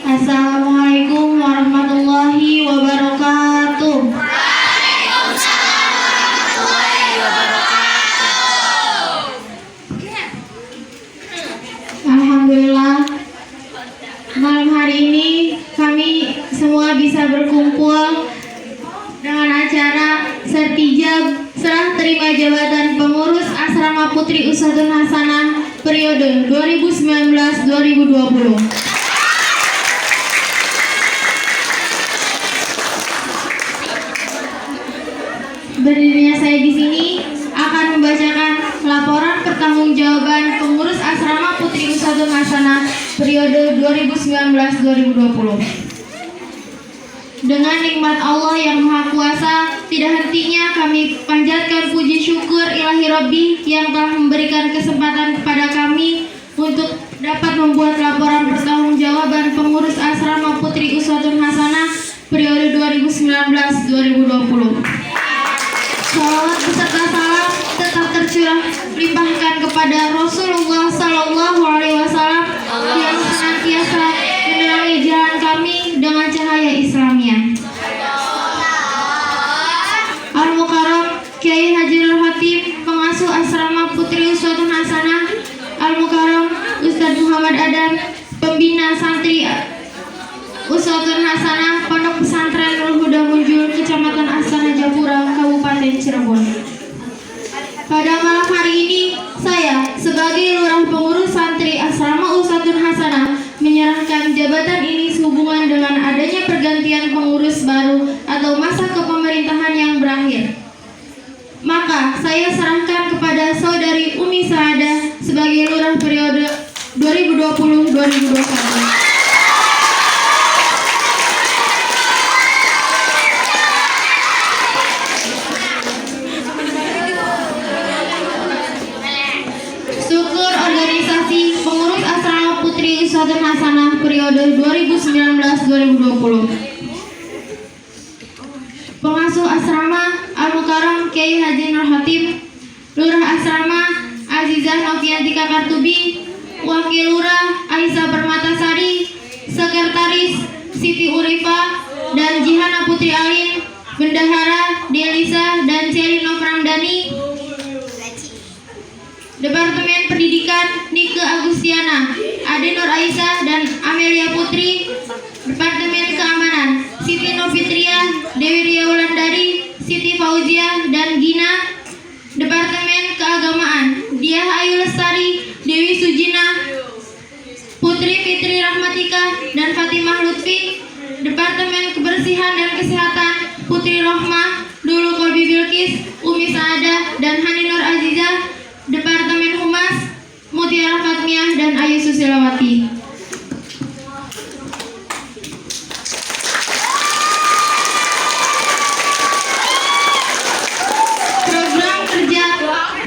Assalamualaikum warahmatullahi wabarakatuh. Waalaikumsalam warahmatullahi wabarakatuh. Alhamdulillah, malam hari ini kami semua bisa berkumpul dengan acara Sertijab serah terima jabatan pengurus Asrama Putri Uswatun Hasanah periode 2019-2020. Berdirinya saya di sini akan membacakan laporan pertanggungjawaban pengurus Asrama Putri Uswatun Hasanah periode 2019-2020. Dengan nikmat Allah yang Maha Kuasa, tidak hentinya kami panjatkan puji syukur Ilahi Rabbi yang telah memberikan kesempatan kepada kami untuk dapat membuat laporan pertanggungjawaban pengurus Asrama Putri Uswatun Hasanah periode 2019-2020. Salawat beserta salam tetap tercurah limpahkan kepada Rasulullah Sallallahu Alaihi Wasallam yang senantiasa menerangi jalan kami dengan cahaya Islamnya. Al-Mukarram Kiai Haji Nur Khatib, pengasuh Asrama Putri Uswatun Hasanah. Al-Mukarram Ustadz Muhammad Adam, pembina santri Uswatun Hasanah Pondok Pesantren Nurul Huda Munjul, Kecamatan Astana Japura, Kabupaten Cirebon. Pada malam hari ini, saya sebagai lurah pengurus santri Asrama Uswatun Hasanah menyerahkan jabatan ini sehubungan dengan adanya pergantian pengurus baru atau masa kepemerintahan yang berakhir. Maka saya serahkan kepada saudari Umi Saadah sebagai lurah periode 2020-2021. Uswatun Hasanah periode 2019-2020. Pengasuh Asrama Al-Mukarram Kiai Haji Nur Khatib, Lurah Asrama Azizah Noviantika Kartubi, Wakil Lurah Aisyah Permatasari, Sekretaris Siti Urifa dan Jihana Putri Alin, Bendahara Delisa dan Celi Novramdani, Departemen Pendidikan Nike Agustiana, Ade Nur Aisyah dan Amelia Putri. Departemen Keamanan Siti Novitria, Dewi Ria Wulandari, Siti Fauzia dan Gina. Departemen Keagamaan Diah Ayu Lestari, Dewi Sujina, Putri Fitri Rahmatika dan Fatimah Lutfi. Departemen Kebersihan dan Kesehatan Putri Rohmah, Dulu Kolbi Bilkis, Umi Saadah dan Hani Nur Azizah. Departemen Humas Mutiara Fatmiah dan Ayu Susilawati. Program kerja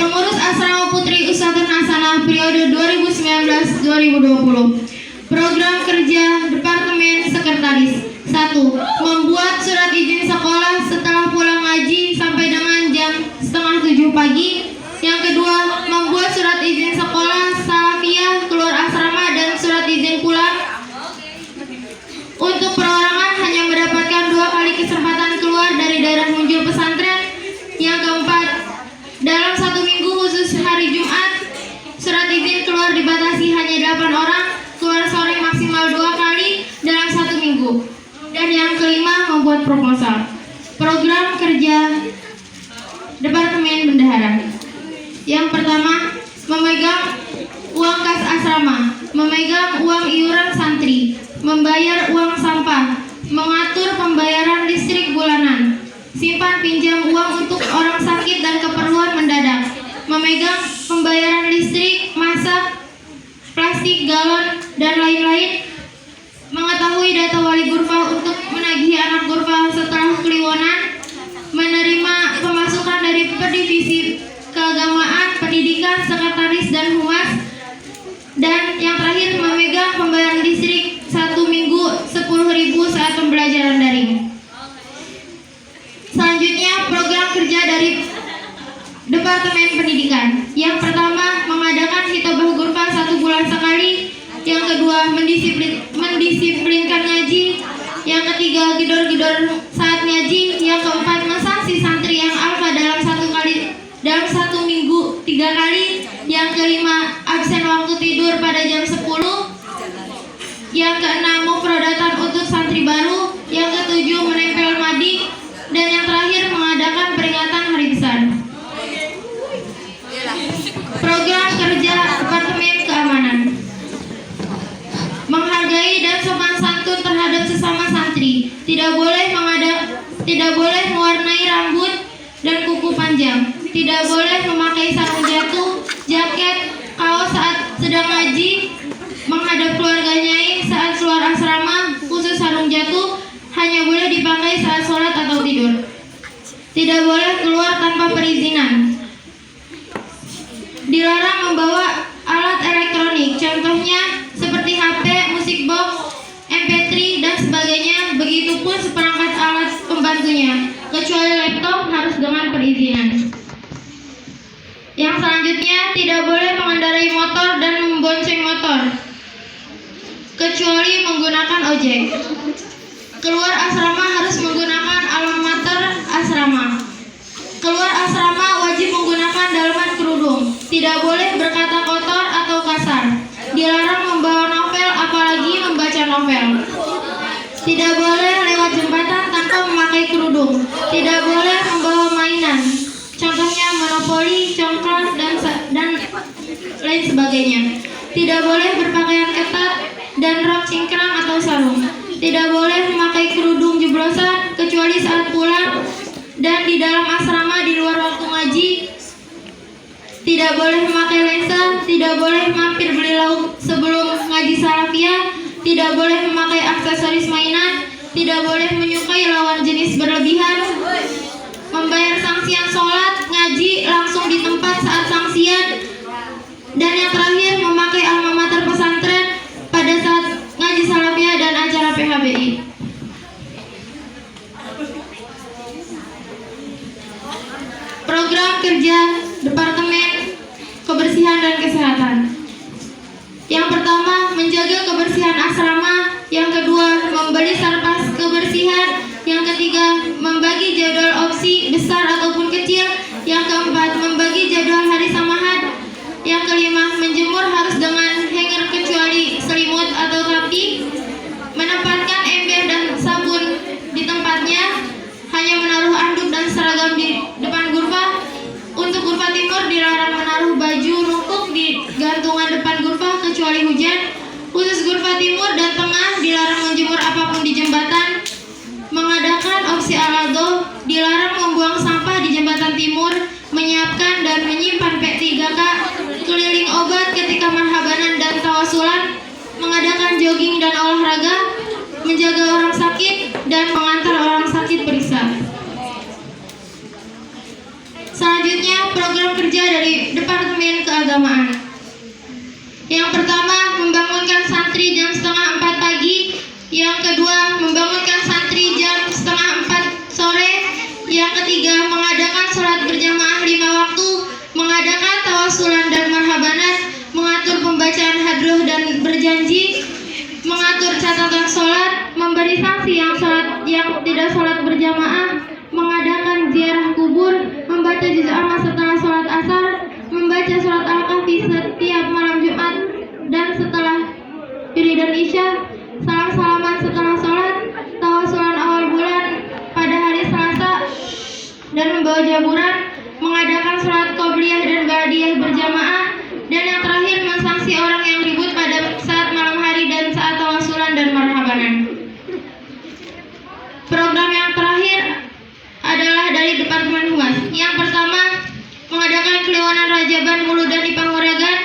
pengurus Asrama Putri Uswatun Hasanah periode 2019-2020. Program kerja Departemen Sekretaris. 1. Membuat surat izin sekolah setelah pulang ngaji sampai dengan jam 6:30 pagi. Yang kedua, membuat surat izin sekolah salafiyah keluar asrama dan surat izin pulang. Untuk perorangan hanya mendapatkan 2 kali kesempatan keluar dari daerah Munjul pesantren. Yang keempat, dalam 1 minggu khusus hari Jumat, surat izin keluar dibatasi hanya 8 orang, keluar sore maksimal 2 kali dalam 1 minggu. Dan yang kelima, membuat proposal. Program kerja Departemen Bendahara. Yang pertama, memegang uang kas asrama, memegang uang iuran santri, membayar uang sampah, mengatur pembayaran listrik bulanan, simpan pinjam uang untuk orang sakit dan keperluan mendadak, memegang pembayaran listrik, masak, plastik, galon, dan lain-lain, mengetahui data wali gurfa untuk menagih anak gurfa setelah kliwonan, menerima pemasukan dari perdivisi keagamaan, pendidikan, sekretaris, dan humas. Dan yang terakhir, memegang pembayaran listrik 1 minggu 10.000 saat pembelajaran daring. Selanjutnya, program kerja dari Departemen Pendidikan. Yang pertama, mengadakan hitobah gurfa 1 bulan sekali. Yang kedua, mendisiplinkan mendisiplinkan ngaji. Yang ketiga, gedor-gedor saat ngaji. Yang keempat, mensanksi santri yang alfa dalam satu minggu 3 kali. Yang kelima, absen waktu tidur pada jam 10. Yang keenam, mufradatan untuk santri baru. Yang ketujuh, menempel madik. Dan yang terakhir, mengadakan peringatan hari besar. Program kerja Departemen Keamanan: menghargai dan sopan santun terhadap sesama santri. Tidak boleh mewarnai rambut dan kuku panjang. Tidak boleh memakai sarung jatuh, jaket, kaos saat sedang ngaji, menghadap keluarga nyai saat keluar asrama, khusus sarung jatuh hanya boleh dipakai saat sholat atau tidur. Tidak boleh keluar tanpa perizinan. Dilarang membawa alat elektronik, contohnya seperti HP, musik box, MP3 dan sebagainya. Begitupun seperangkat alat pembantunya, kecuali laptop harus dengan perizinan. Yang selanjutnya, tidak boleh mengendarai motor dan membonceng motor, kecuali menggunakan ojek. Keluar asrama harus menggunakan alma mater asrama. Keluar asrama wajib menggunakan dalaman kerudung. Tidak boleh berkata kotor atau kasar. Dilarang membawa novel, apalagi membaca novel. Tidak boleh lewat jembatan tanpa memakai kerudung. Tidak boleh membawa mainan, contohnya monopoli, congklak, dan lain sebagainya. Tidak boleh berpakaian ketat dan rok cingkrang atau sarung. Tidak boleh memakai kerudung jeblosan kecuali saat pulang dan di dalam asrama di luar waktu ngaji. Tidak boleh memakai lensa. Tidak boleh mampir beli lauk sebelum ngaji salafiyah. Tidak boleh memakai aksesoris mainan. Tidak boleh menyukai lawan jenis berlebihan. Membayar sanksian sholat ngaji langsung di tempat saat sanksian. Dan yang terakhir, memakai alma mater pesantren pada saat ngaji salafiyah dan acara PHBI. Program kerja Departemen Kebersihan dan Kesehatan. Yang pertama, menjaga kebersihan asrama. Yang kedua, membeli sarpas kebersihan. Yang ketiga, membagi jadwal opsi besar ataupun kecil. Yang keempat, membagi jadwal hari samahat. Yang kelima, menjemur harus dengan hanger kecuali selimut atau tapi. Menempatkan ember dan sabun di tempatnya. Hanya menaruh anduk dan seragam di depan gurfa. Untuk gurfa timur dilarang menaruh baju numpuk di gantungan depan gurfa kecuali hujan. Khusus gurfa timur dan tengah dilarang menjemur apapun di jembatan. Mengadakan opsi alado, dilarang membuang sampah di jembatan timur. Menyiapkan dan menyimpan P3K, keliling obat ketika marhabanan dan tawasulan. Mengadakan jogging dan olahraga. Menjaga orang sakit dan mengantar orang sakit periksa. Selanjutnya, program kerja dari Departemen Keagamaan. Yang pertama, membangunkan santri jam 3:30 pagi. Yang kedua, membangunkan santri jam 3:30 sore. Yang ketiga, mengadakan sholat berjamaah 5 waktu. Mengadakan tawasulan dan marhabanan. Mengatur pembacaan hadroh dan berjanji. Mengatur catatan sholat. Memberi sanksi yang tidak sholat berjamaah. Mengadakan ziarah kubur. Membaca juz amma setelah sholat asar. Membaca sholat al-kahfi setiap malam Jumat dan setelah wiridan isya. Salam-salaman setelah sholat. Tawasulan awal bulan pada hari Selasa dan membawa jaburan. Mengadakan sholat qobliyah dan ba'diyah berjamaah. Dan yang terakhir, mensanksi orang yang ribut pada saat malam hari dan saat tawasulan dan marhabanan. Program yang terakhir adalah dari Departemen Humas. Yang pertama, mengadakan keliwanan rajaban muludan di Panguragan.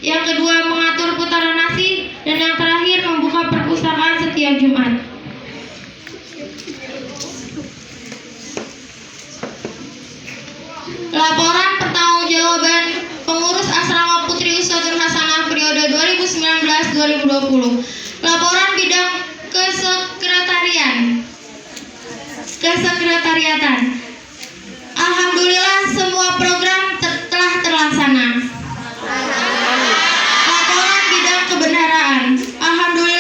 Yang kedua, mengatur putaran nasi. Dan yang terakhir, membuka perpustakaan setiap Jumat. Laporan pertanggungjawaban pengurus asrama Putri Uswatun Hasanah periode 2019-2020. Laporan bidang kesekretariatan. Alhamdulillah, semua program telah terlaksana. Laporan bidang kebendaraan. Alhamdulillah,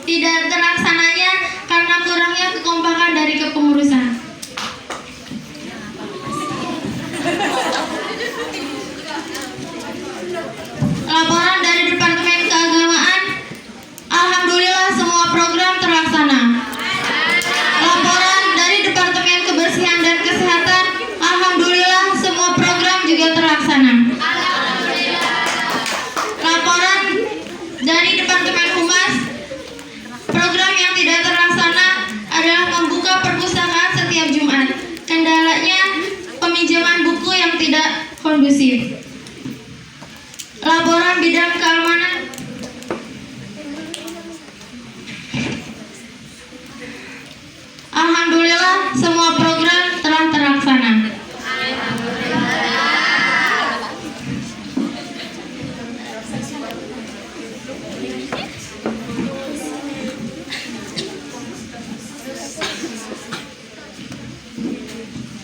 tidak terlaksananya karena kurangnya kekompakan dari kepengurusan. Laporan dari Departemen Keagamaan, alhamdulillah semua program terlaksana. Laporan dari Departemen Kebersihan dan Kesehatan, alhamdulillah semua program juga terlaksana. Laporan dari Departemen Humas, program yang tidak terlaksana adalah membuka perpustakaan setiap Jumat. Kendalanya peminjaman buku yang tidak kondusif. Laporan bidang keamanan, alhamdulillah semua program telah terlaksana.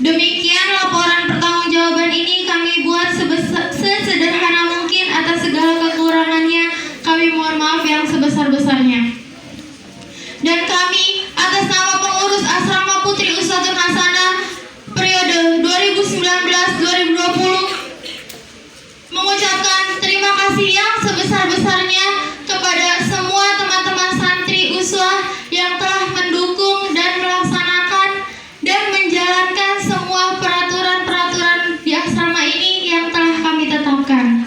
Demikian laporan pertanggungjawaban ini kami buat sesederhana mungkin. Atas segala kekurangannya kami mohon maaf yang sebesar-besarnya. Dan kami atas nama pengurus Asrama Putri Uswatun Hasanah periode 2019-2020 mengucapkan terima kasih yang sebesar-besarnya kepada semua teman-teman santri Uswah yang telah mendukung dan melaksanakan dan menjalankan semua peraturan-peraturan di asrama ini yang telah kami tetapkan.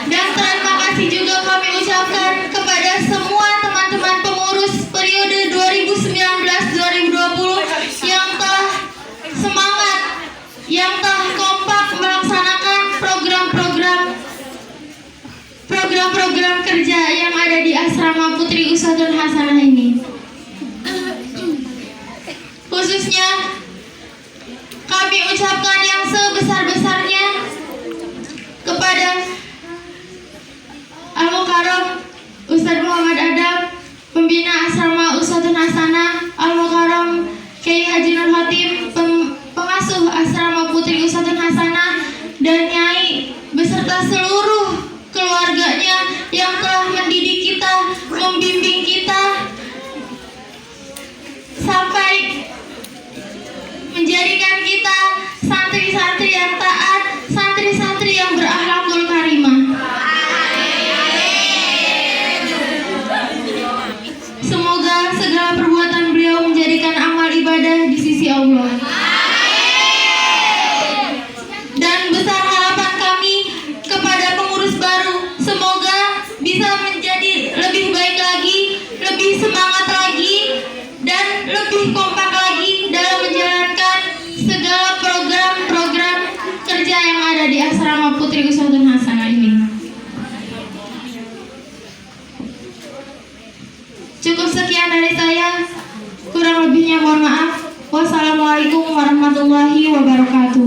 Dan terima kasih juga kami ucapkan kepada semua teman-teman pengurus periode 2019-2020 yang telah semangat, yang telah kompak melaksanakan program-program kerja yang ada di Asrama Putri Uswatun Hasanah ini. Khususnya kami ucapkan yang sebesar-besarnya kepada Al-Mukarram Ustadz Muhammad Adam, pembina Asrama Uswatun Hasanah, Al-Mukarram Kiai Haji Nur Khatib, pengasuh Asrama Putri Uswatun Hasanah, dan Nyai beserta seluruh keluarganya yang telah mendidik kita, membimbing kita sampai menjadikan kita santri-santri yang taat, santri-santri yang berakhlakul karimah. Semoga segala perbuatan beliau menjadikan amal ibadah di sisi Allah. Dan besar harapan kami kepada pengurus baru, semoga bisa menjadi lebih baik lagi, lebih semangat lagi, dan lebih kompak lagi dalam menjalankan segala program-program kerja yang ada di Asrama Putri Uswatun Hasanah ini. Cukup sekian dari saya, kurang lebihnya mohon maaf. Wassalamualaikum warahmatullahi wabarakatuh.